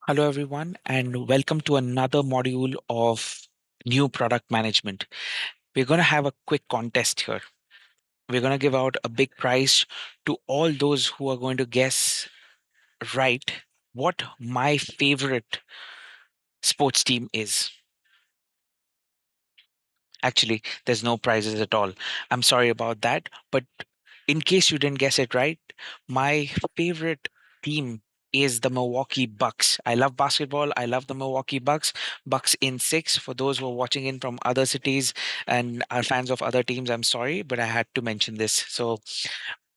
Hello, everyone, and welcome to another module of new product management. We're going to have a quick contest here. We're going to give out a big prize to all those who are going to guess right what my favorite sports team is. Actually, there's no prizes at all. I'm sorry about that. But in case you didn't guess it right, my favorite team is the Milwaukee Bucks. I love basketball. I love the Milwaukee Bucks. Bucks in six. For those who are watching in from other cities and are fans of other teams, I'm sorry, but I had to mention this. So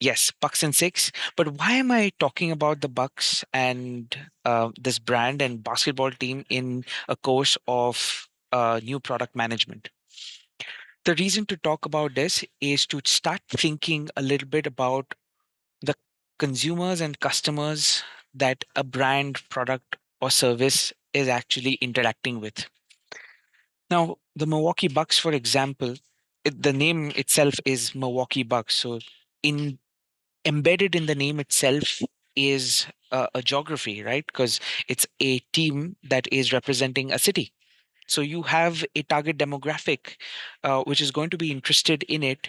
yes, Bucks in six. But why am I talking about the Bucks and this brand and basketball team in a course of new product management? The reason to talk about this is to start thinking a little bit about the consumers and customers that a brand, product, or service is actually interacting with. Now, the Milwaukee Bucks, for example, the name itself is Milwaukee Bucks. So, in embedded in the name itself is a geography, right? Because it's a team that is representing a city. So you have a target demographic which is going to be interested in it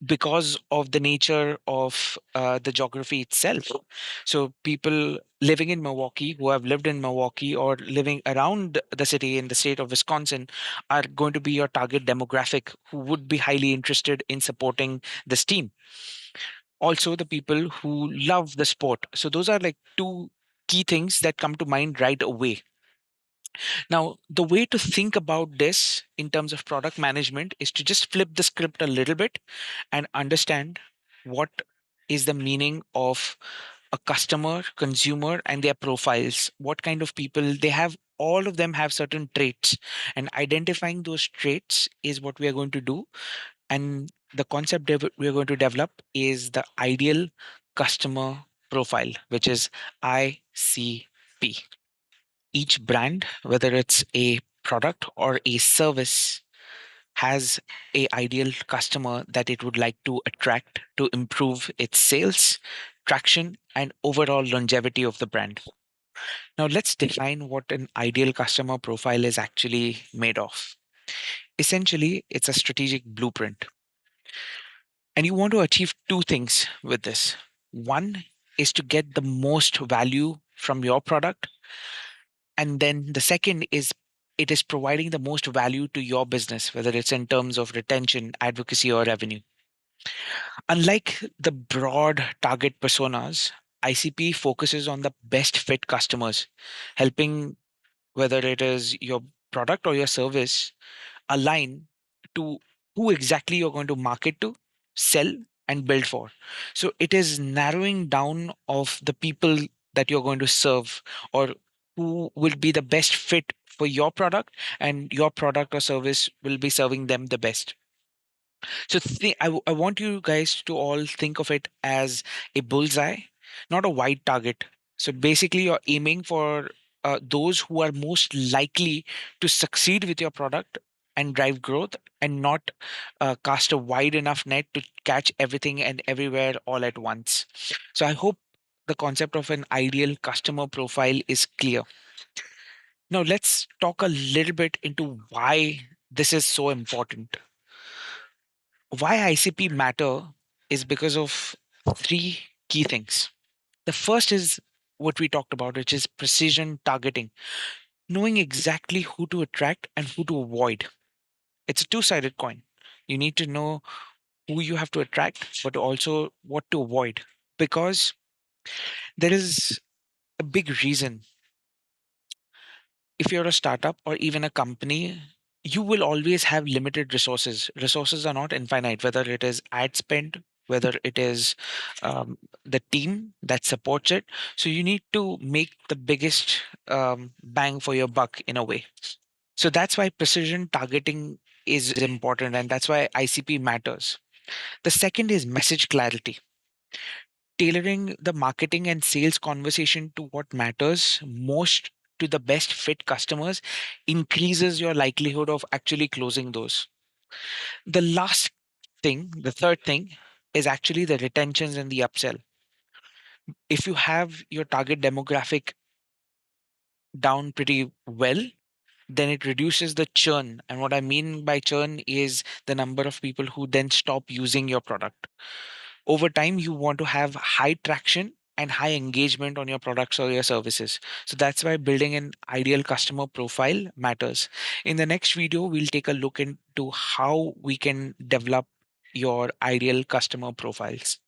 because of the nature of the geography itself. So people living in Milwaukee who have lived in Milwaukee or living around the city in the state of Wisconsin are going to be your target demographic who would be highly interested in supporting this team. Also, the people who love the sport. So those are like two key things that come to mind right away. Now, the way to think about this in terms of product management is to just flip the script a little bit and understand what is the meaning of a customer, consumer, and their profiles. What kind of people they have. All of them have certain traits, and identifying those traits is what we are going to do. And the concept we are going to develop is the ideal customer profile, which is ICP. Each brand, whether it's a product or a service, has a ideal customer that it would like to attract to improve its sales, traction, and overall longevity of the brand. Now, let's define what an ideal customer profile is actually made of. Essentially, it's a strategic blueprint, and you want to achieve two things with this. One is to get the most value from your product, and then the second is it is providing the most value to your business, whether it's in terms of retention, advocacy, or revenue. Unlike the broad target personas, ICP focuses on the best fit customers, helping whether it is your product or your service align to who exactly you're going to market to, sell, and build for. So it is narrowing down of the people that you're going to serve or who will be the best fit for your product, and your product or service will be serving them the best. So I want you guys to all think of it as a bullseye, not a wide target. So basically, you're aiming for those who are most likely to succeed with your product and drive growth, and not cast a wide enough net to catch everything and everywhere all at once. So I hope the concept of an ideal customer profile is clear. Now let's talk a little bit into why this is so important. Why ICP matter is because of three key things. The first is what we talked about, which is precision targeting, knowing exactly who to attract and who to avoid. It's a two-sided coin. You need to know who you have to attract, but also what to avoid. Because there is a big reason. If you're a startup or even a company, you will always have limited resources. Resources are not infinite, whether it is ad spend, whether it is the team that supports it. So you need to make the biggest bang for your buck in a way. So that's why precision targeting is important, and that's why ICP matters. The second is message clarity. Tailoring the marketing and sales conversation to what matters most to the best fit customers increases your likelihood of actually closing those. The last thing, the third thing, is actually the retentions and the upsell. If you have your target demographic down pretty well, then it reduces the churn. And what I mean by churn is the number of people who then stop using your product. Over time, you want to have high traction and high engagement on your products or your services. So that's why building an ideal customer profile matters. In the next video, we'll take a look into how we can develop your ideal customer profiles.